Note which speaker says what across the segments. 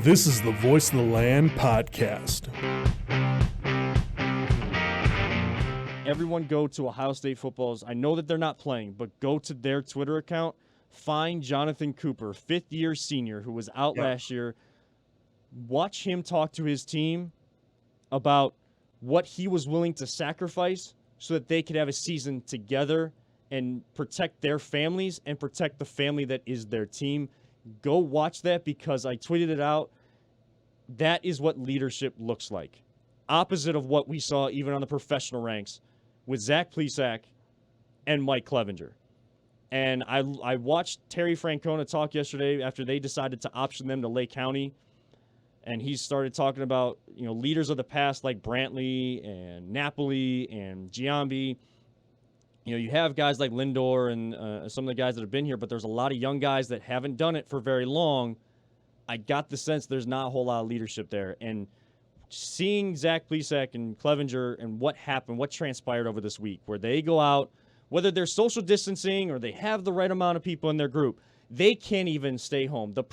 Speaker 1: This is the Voice of the Land podcast.
Speaker 2: Everyone go to Ohio State football's. I know that they're not playing, but go to their Twitter account. Find Jonathan Cooper, fifth-year senior, who was out last year. Watch him talk to his team about what he was willing to sacrifice so that they could have a season together and protect their families and protect the family that is their team. Go watch that because I tweeted it out. That is what leadership looks like. Opposite of what we saw even on the professional ranks with Zach Plesac and Mike Clevinger. And I watched Terry Francona talk yesterday after they decided to option them to Lake County. And he started talking about, leaders of the past like Brantley and Napoli and Giambi. You have guys like Lindor and some of the guys that have been here, but there's a lot of young guys that haven't done it for very long. I got the sense there's not a whole lot of leadership there. And seeing Zach Plesac and Clevinger and what happened, what transpired over this week, where they go out, whether they're social distancing or they have the right amount of people in their group, they can't even stay home. The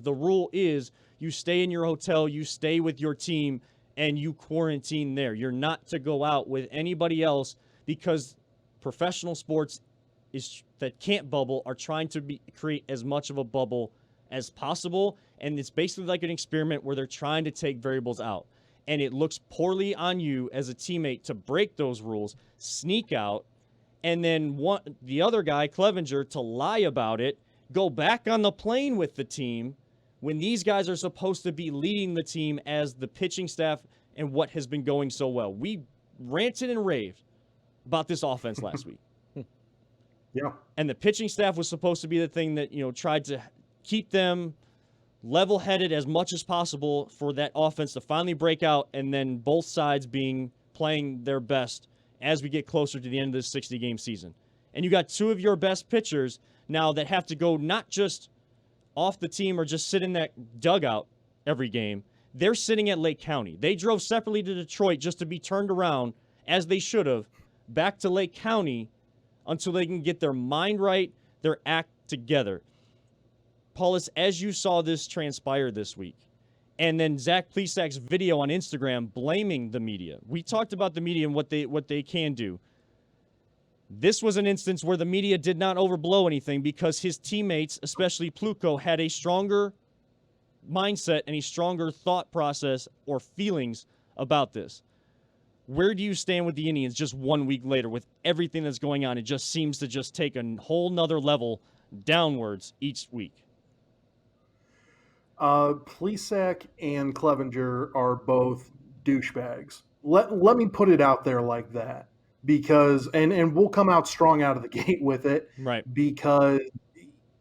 Speaker 2: rule is you stay in your hotel, you stay with your team, and you quarantine there. You're not to go out with anybody else because professional sports that can't bubble are trying to create as much of a bubble as possible, and it's basically like an experiment where they're trying to take variables out. And it looks poorly on you as a teammate to break those rules, sneak out, and then the other guy, Clevinger, to lie about it, go back on the plane with the team when these guys are supposed to be leading the team as the pitching staff and what has been going so well. We ranted and raved about this offense last week.
Speaker 3: Yeah.
Speaker 2: And the pitching staff was supposed to be the thing that, tried to keep them level-headed as much as possible for that offense to finally break out, and then both sides playing their best as we get closer to the end of this 60-game season. And you got two of your best pitchers now that have to go not just off the team or just sit in that dugout every game. They're sitting at Lake County. They drove separately to Detroit just to be turned around, as they should have, back to Lake County until they can get their mind right, their act together. Paulus, as you saw this transpire this week, and then Zach Plesac's video on Instagram blaming the media. We talked about the media and what they can do. This was an instance where the media did not overblow anything because his teammates, especially Pluko, had a stronger mindset and a stronger thought process or feelings about this. Where do you stand with the Indians just 1 week later with everything that's going on? It just seems to just take a whole nother level downwards each week.
Speaker 3: Plesac and Clevinger are both douchebags. Let me put it out there like that, because and we'll come out strong out of the gate with it,
Speaker 2: right?
Speaker 3: Because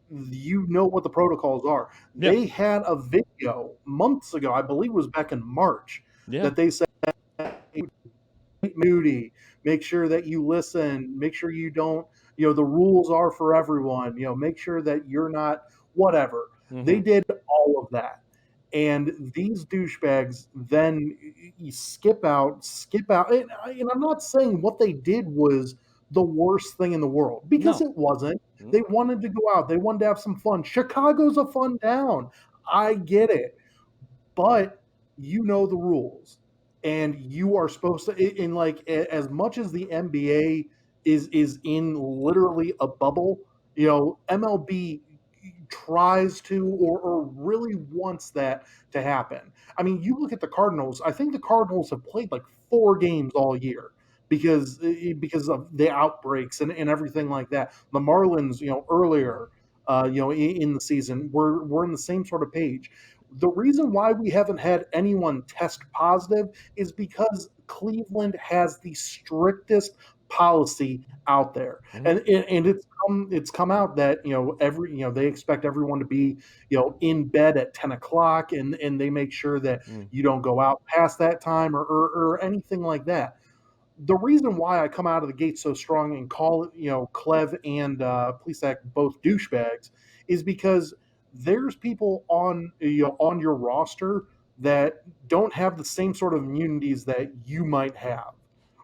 Speaker 3: you know what the protocols are. Yeah. They had a video months ago, I believe it was back in March, that they said, Moody, make sure that you listen, make sure you don't, the rules are for everyone, make sure that you're not whatever. Mm-hmm. They did all of that. And these douchebags then skip out. And I'm not saying what they did was the worst thing in the world, because it wasn't. Mm-hmm. They wanted to go out. They wanted to have some fun. Chicago's a fun town. I get it. But you know the rules. And you are supposed to, as much as the NBA is in literally a bubble, MLB tries to or really wants that to happen. I mean, you look at the Cardinals. I think the Cardinals have played like 4 games all year because of the outbreaks and everything like that. The Marlins, earlier, in the season, we're in the same sort of page. The reason why we haven't had anyone test positive is because Cleveland has the strictest policy out there. Mm-hmm. And it's come out that, they expect everyone to be, in bed at 10 o'clock and they make sure that you don't go out past that time or anything like that. The reason why I come out of the gate so strong and call it, Clev and Plesac both douchebags is because there's people on your roster that don't have the same sort of immunities that you might have.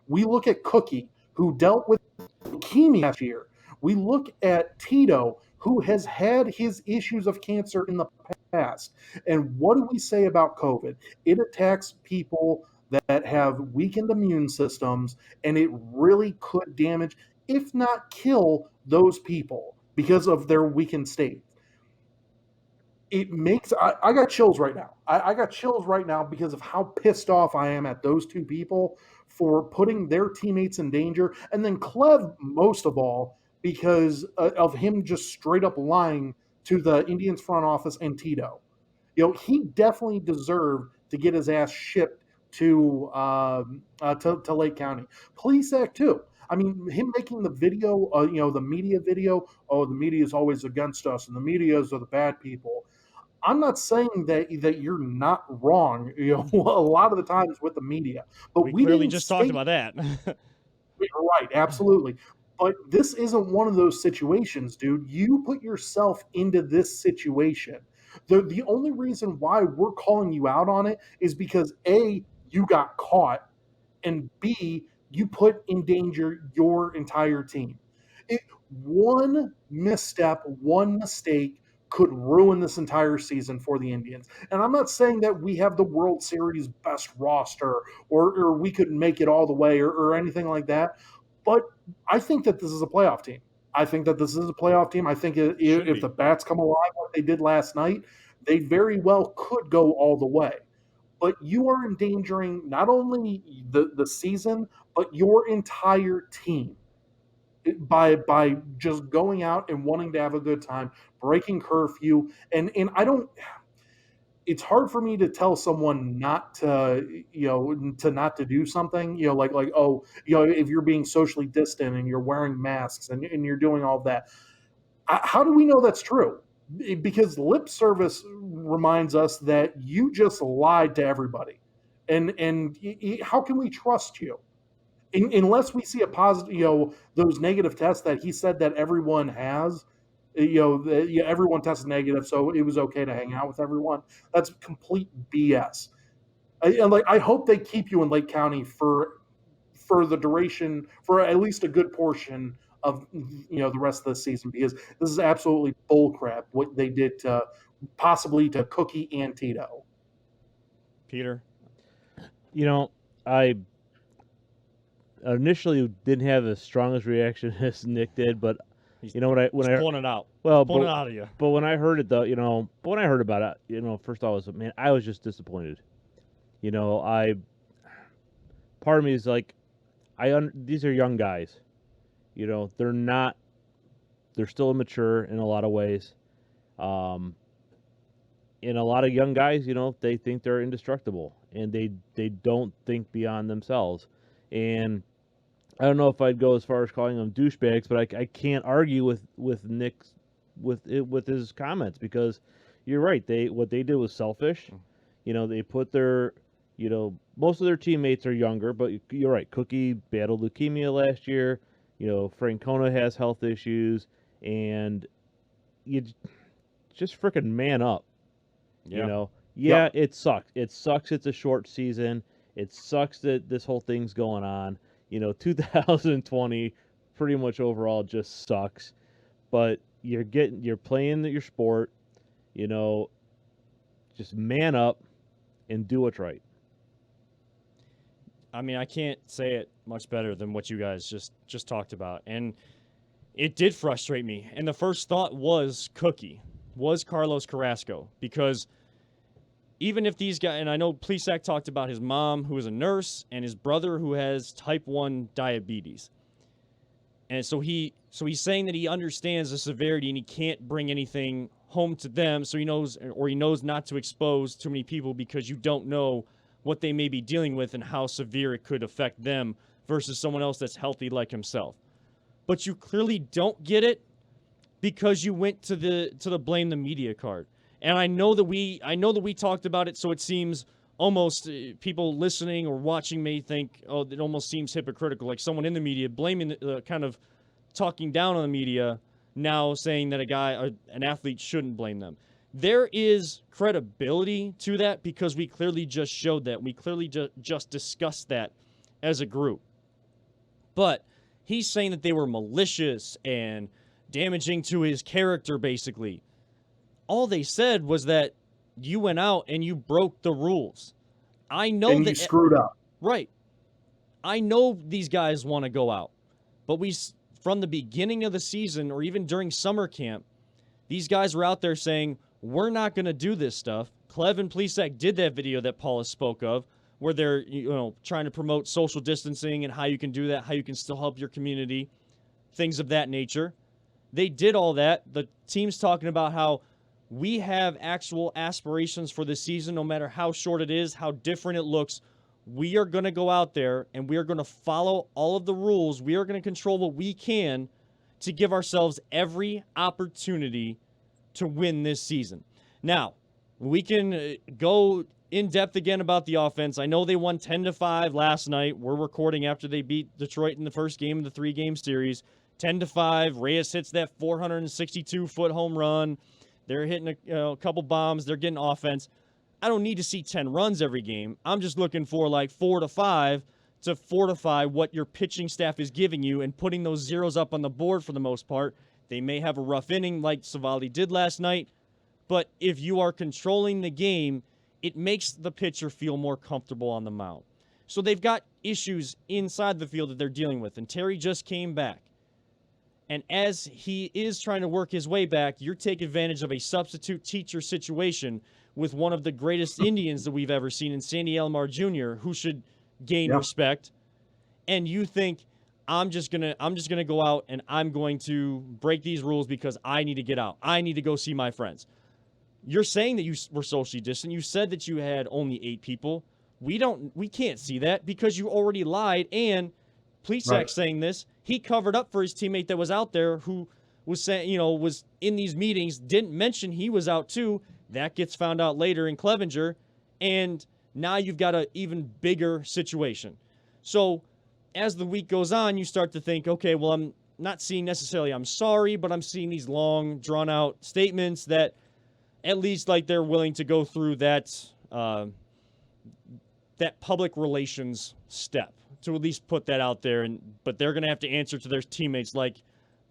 Speaker 3: We look at Cookie, who dealt with leukemia last year. We look at Tito, who has had his issues of cancer in the past. And what do we say about COVID? It attacks people that have weakened immune systems, and it really could damage, if not kill, those people because of their weakened state. It makes I got chills right now. I got chills right now because of how pissed off I am at those two people for putting their teammates in danger, and then Clev most of all because of him just straight up lying to the Indians front office and Tito. He definitely deserved to get his ass shipped to Lake County. Plesac too. I mean, him making the video, the media video. Oh, the media is always against us, and the medias are the bad people. I'm not saying that you're not wrong. A lot of the times with the media, but
Speaker 2: we clearly just talked about that.
Speaker 3: Right, absolutely. But this isn't one of those situations, dude. You put yourself into this situation. The only reason why we're calling you out on it is because A, you got caught, and B, you put in danger your entire team. One misstep, one mistake could ruin this entire season for the Indians. And I'm not saying that we have the World Series best roster or we could make it all the way or anything like that. But I think that this is a playoff team. I think that this is a playoff team. I think if the bats come alive like they did last night, they very well could go all the way. But you are endangering not only the season, but your entire team by just going out and wanting to have a good time, breaking curfew, and I don't. It's hard for me to tell someone not to not to do something, like if you're being socially distant and you're wearing masks and you're doing all that. How do we know that's true? Because lip service reminds us that you just lied to everybody, and how can we trust you? Unless we see a positive, those negative tests that he said that everyone has, everyone tested negative, so it was okay to hang out with everyone. That's complete BS. I hope they keep you in Lake County for the duration, for at least a good portion of the rest of the season, because this is absolutely bullcrap what they did possibly to Cookie and Tito.
Speaker 2: Peter,
Speaker 4: I initially didn't have the strongest reaction as Nick did, but when I
Speaker 2: pulling it out.
Speaker 4: Pulling
Speaker 2: it out of you.
Speaker 4: But when I heard it though, when I heard about it, first I was, man, I was just disappointed. Part of me is like, these are young guys. They're still immature in a lot of ways. And a lot of young guys, they think they're indestructible and they don't think beyond themselves. And I don't know if I'd go as far as calling them douchebags, but I can't argue with Nick's with his comments, because you're right. What they did was selfish. They put their most of their teammates are younger, but you're right. Cookie battled leukemia last year. Francona has health issues, and you just freaking man up.
Speaker 2: Yeah.
Speaker 4: It sucks. It sucks. It's a short season. It sucks that this whole thing's going on. 2020 pretty much overall just sucks. But you're playing your sport. Just man up and do what's right.
Speaker 2: I mean, I can't say it much better than what you guys just talked about. And it did frustrate me. And the first thought was Carlos Carrasco, because even if these guys, and I know Plesac talked about his mom, who is a nurse, and his brother, who has type 1 diabetes. And so he's saying that he understands the severity and he can't bring anything home to them, so he knows not to expose too many people, because you don't know what they may be dealing with and how severe it could affect them versus someone else that's healthy like himself. But you clearly don't get it because you went to the blame the media card. And I know that we talked about it, so it seems almost people listening or watching may think, oh, it almost seems hypocritical, like someone in the media blaming, kind of talking down on the media, now saying that an athlete shouldn't blame them. There is credibility to that because we clearly just showed that. We clearly just discussed that as a group. But he's saying that they were malicious and damaging to his character, basically. All they said was that you went out and you broke the rules. I know
Speaker 3: and
Speaker 2: that
Speaker 3: you screwed up.
Speaker 2: Right. I know these guys want to go out, but from the beginning of the season or even during summer camp, these guys were out there saying, we're not going to do this stuff. Clev and Plesac did that video that Paula spoke of, where they're trying to promote social distancing and how you can do that, how you can still help your community, things of that nature. They did all that. The team's talking about how we have actual aspirations for this season, no matter how short it is, how different it looks. We are going to go out there and we are going to follow all of the rules. We are going to control what we can to give ourselves every opportunity to win this season. Now, we can go in depth again about the offense. I know they won 10-5 last night. We're recording after they beat Detroit in the first game of the 3-game series. 10-5. Reyes hits that 462-foot home run. They're hitting a couple bombs. They're getting offense. I don't need to see 10 runs every game. I'm just looking for like 4-5 to fortify what your pitching staff is giving you and putting those zeros up on the board for the most part. They may have a rough inning like Savali did last night, but if you are controlling the game, it makes the pitcher feel more comfortable on the mound. So they've got issues inside the field that they're dealing with, and Terry just came back. And as he is trying to work his way back, you're taking advantage of a substitute teacher situation with one of the greatest Indians that we've ever seen in Sandy Alomar Jr., who should gain respect. And you think, I'm just gonna go out and I'm going to break these rules because I need to get out. I need to go see my friends. You're saying that you were socially distant. You said that you had only 8 people. We can't see that because you already lied. And Plesac saying this, he covered up for his teammate that was out there who was saying, was in these meetings, didn't mention he was out too. That gets found out later in Clevinger. And now you've got an even bigger situation. So as the week goes on, you start to think, okay, well, I'm not seeing necessarily I'm sorry, but I'm seeing these long, drawn-out statements that at least like they're willing to go through that public relations step to at least put that out there. But they're going to have to answer to their teammates like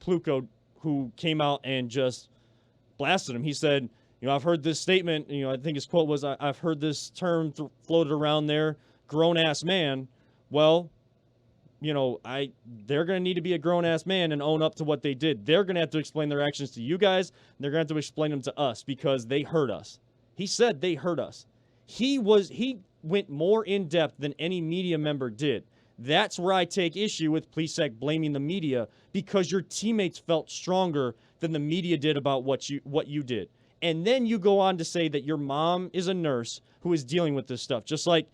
Speaker 2: Pluko, who came out and just blasted him. He said, I've heard this statement, I think his quote was, I've heard this term floated around there, grown-ass man. Well, they're going to need to be a grown-ass man and own up to what they did. They're going to have to explain their actions to you guys, and they're going to have to explain them to us because they hurt us. He said they hurt us. He went more in-depth than any media member did. That's where I take issue with Plesac blaming the media because your teammates felt stronger than the media did about what you did. And then you go on to say that your mom is a nurse who is dealing with this stuff, just like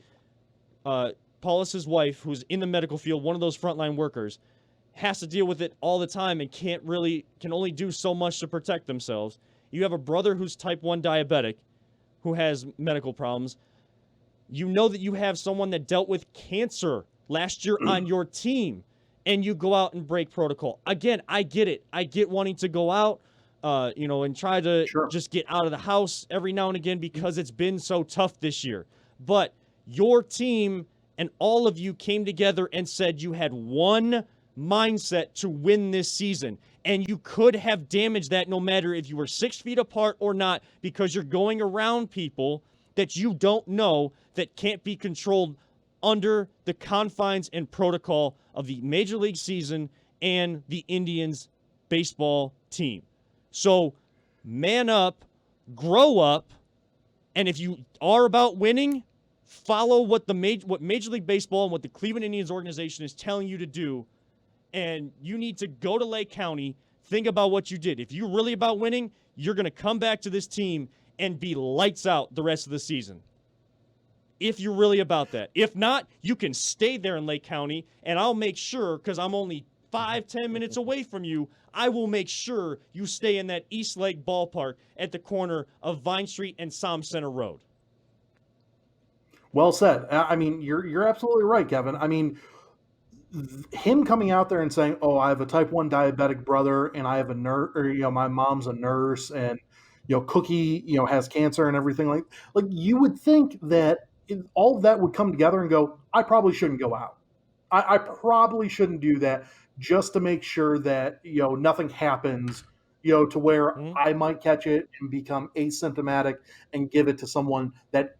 Speaker 2: Paulus's wife, who's in the medical field, one of those frontline workers, has to deal with it all the time and can only do so much to protect themselves. You have a brother who's type 1 diabetic who has medical problems. You know that you have someone that dealt with cancer last year on your team, and you go out and break protocol. Again, I get it. I get wanting to go out, and try to just get out of the house every now and again because it's been so tough this year. But your team and all of you came together and said you had one mindset to win this season. And you could have damaged that no matter if you were 6 feet apart or not, because you're going around people that you don't know that can't be controlled under the confines and protocol of the Major League season and the Indians baseball team. So man up, grow up, and if you are about winning, follow what Major League Baseball and what the Cleveland Indians organization is telling you to do. And you need to go to Lake County, think about what you did. If you're really about winning, you're going to come back to this team and be lights out the rest of the season. If you're really about that. If not, you can stay there in Lake County, and I'll make sure, because I'm only 5-10 minutes away from you, I will make sure you stay in that East Lake ballpark at the corner of Vine Street and Som Center Road.
Speaker 3: Well said. I mean, you're absolutely right, Kevin. I mean, him coming out there and saying, "Oh, I have a type 1 diabetic brother, and I have a nurse, or my mom's a nurse, and Cookie, has cancer and everything like you would think that all of that would come together and go, I probably shouldn't go out. I probably shouldn't do that just to make sure that nothing happens to where I might catch it and become asymptomatic and give it to someone that,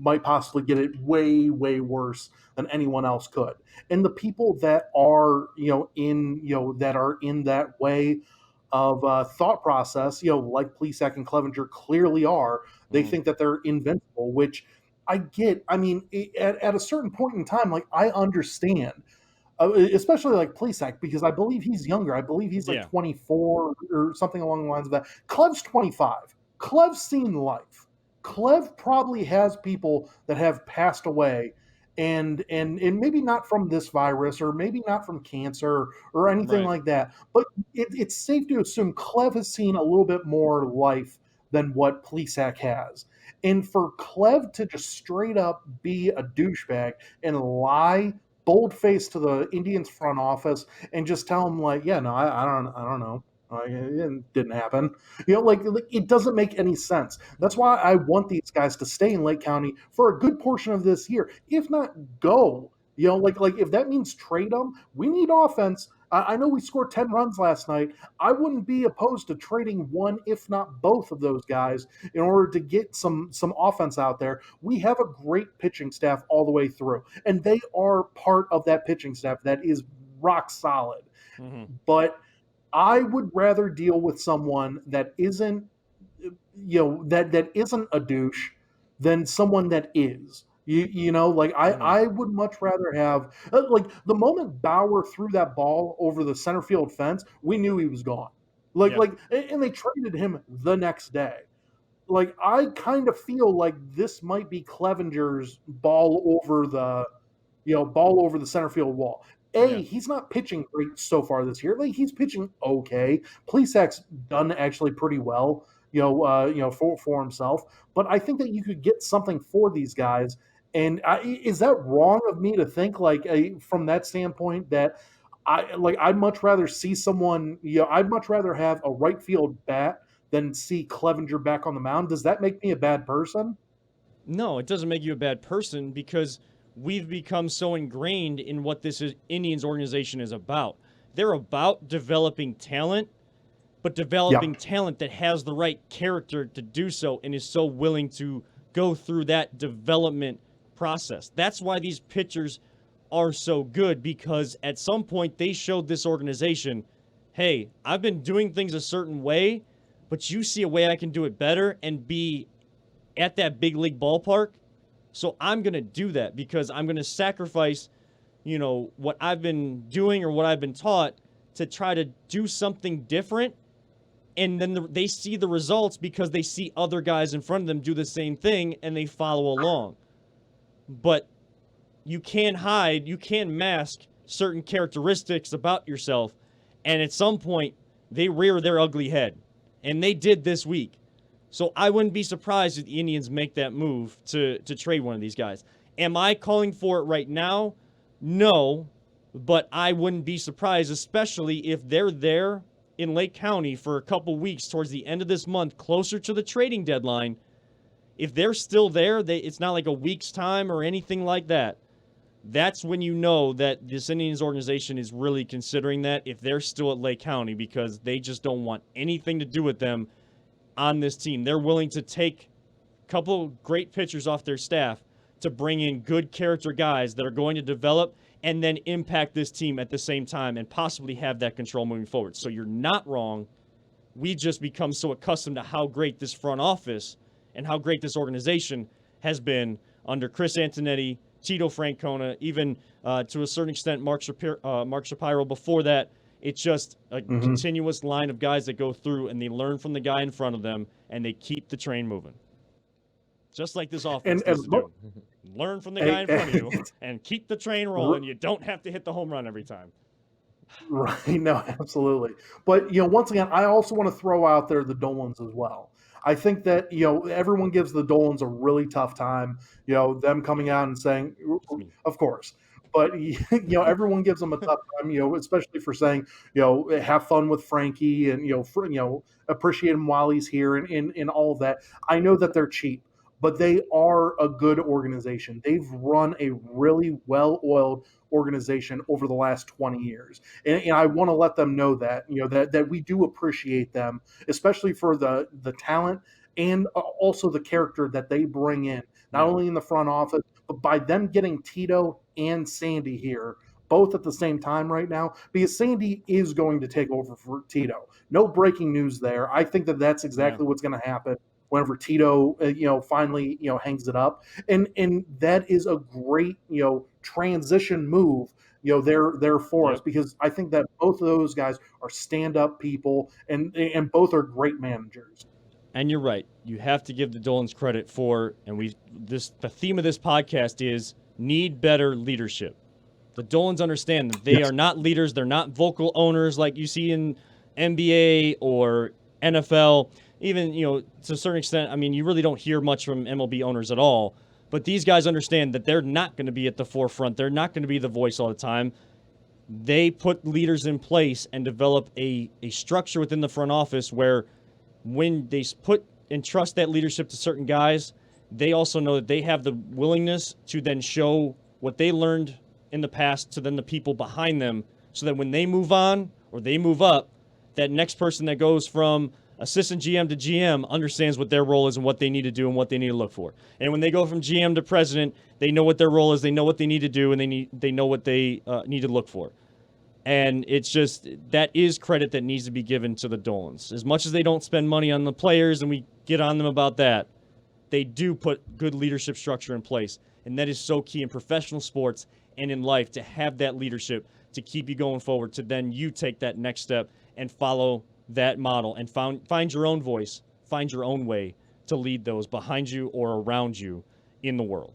Speaker 3: might possibly get it way, way worse than anyone else could. And the people that are, that are in that way of thought process, like Plesac and Clevinger clearly are, they think that they're invincible, which I get. I mean, at a certain point in time, like, I understand, especially like Plesac, because I believe he's younger. I believe he's like 24 or something along the lines of that. Clev's 25. Clev's seen life. Clev probably has people that have passed away, and maybe not from this virus, or maybe not from cancer or anything like that. But it's safe to assume Clev has seen a little bit more life than what Plesac has. And for Clev to just straight up be a douchebag and lie bold-faced to the Indians front office and just tell them, like, yeah, no, I don't know. It didn't happen. Like, it doesn't make any sense. That's why I want these guys to stay in Lake County for a good portion of this year, if not go. Like if that means trade them, we need offense. I know we scored 10 runs last night. I wouldn't be opposed to trading one, if not both of those guys, in order to get some offense out there. We have a great pitching staff all the way through, and they are part of that pitching staff that is rock solid. But I would rather deal with someone that isn't, that isn't a douche than someone that is. I would much rather have, like, the moment Bauer threw that ball over the center field fence, we knew he was gone. And they traded him the next day. Like, I kind of feel like this might be Clevinger's ball over the center field wall. He's not pitching great so far this year. Like, he's pitching okay. Plesac's done actually pretty well, for himself. But I think that you could get something for these guys. And is that wrong of me to think, like, from that standpoint, that I'd much rather see someone, I'd much rather have a right field bat than see Clevinger back on the mound? Does that make me a bad person?
Speaker 2: No, it doesn't make you a bad person, because we've become so ingrained in what this Indians organization is about. They're about developing talent, but developing talent that has the right character to do so and is so willing to go through that development process. That's why these pitchers are so good, because at some point they showed this organization, hey, I've been doing things a certain way, but you see a way I can do it better and be at that big league ballpark. So I'm going to do that, because I'm going to sacrifice, what I've been doing or what I've been taught to try to do something different. And then they see the results because they see other guys in front of them do the same thing and they follow along. But you can't hide, you can't mask certain characteristics about yourself. And at some point, they rear their ugly head. And they did this week. So I wouldn't be surprised if the Indians make that move to trade one of these guys. Am I calling for it right now? No, but I wouldn't be surprised, especially if they're there in Lake County for a couple weeks towards the end of this month, closer to the trading deadline. If they're still there, it's not like a week's time or anything like that. That's when you know that this Indians organization is really considering that, if they're still at Lake County, because they just don't want anything to do with them on this team. They're willing to take a couple of great pitchers off their staff to bring in good character guys that are going to develop and then impact this team at the same time and possibly have that control moving forward. So you're not wrong. We just become so accustomed to how great this front office and how great this organization has been under Chris Antonetti, Tito Francona, even to a certain extent Mark Shapiro before that. It's just a continuous line of guys that go through and they learn from the guy in front of them and they keep the train moving. Just like this offense needs to do. Learn from the guy in front of you and keep the train rolling. You don't have to hit the home run every time.
Speaker 3: Right. No, absolutely. But, once again, I also want to throw out there the Dolans as well. I think that, everyone gives the Dolans a really tough time, them coming out and saying, of course. But, everyone gives them a tough time, especially for saying, have fun with Frankie and, appreciate him while he's here and all of that. I know that they're cheap. but they are a good organization. They've run a really well-oiled organization over the last 20 years. And I want to let them know that, that we do appreciate them, especially for the talent and also the character that they bring in, not only in the front office, but by them getting Tito and Sandy here, both at the same time right now, because Sandy is going to take over for Tito. No breaking news there. I think that that's exactly what's going to happen whenever Tito, finally, hangs it up. And that is a great, transition move, there for us, because I think that both of those guys are stand-up people, and both are great managers.
Speaker 2: And you're right. You have to give the Dolans credit for, and the theme of this podcast is need better leadership. The Dolans understand that they are not leaders. They're not vocal owners like you see in NBA or NFL. Even, to a certain extent, I mean, you really don't hear much from MLB owners at all. But these guys understand that they're not going to be at the forefront. They're not going to be the voice all the time. They put leaders in place and develop a structure within the front office where when they put and trust that leadership to certain guys, they also know that they have the willingness to then show what they learned in the past to then the people behind them, so that when they move on or they move up, that next person that goes from assistant GM to GM understands what their role is and what they need to do and what they need to look for. And when they go from GM to president, they know what their role is, they know what they need to do, and they know what they need to look for. And it's just, that is credit that needs to be given to the Dolans. As much as they don't spend money on the players, and we get on them about that, they do put good leadership structure in place. And that is so key in professional sports and in life, to have that leadership to keep you going forward, to then you take that next step and follow that model and find your own voice, find your own way to lead those behind you or around you in the world.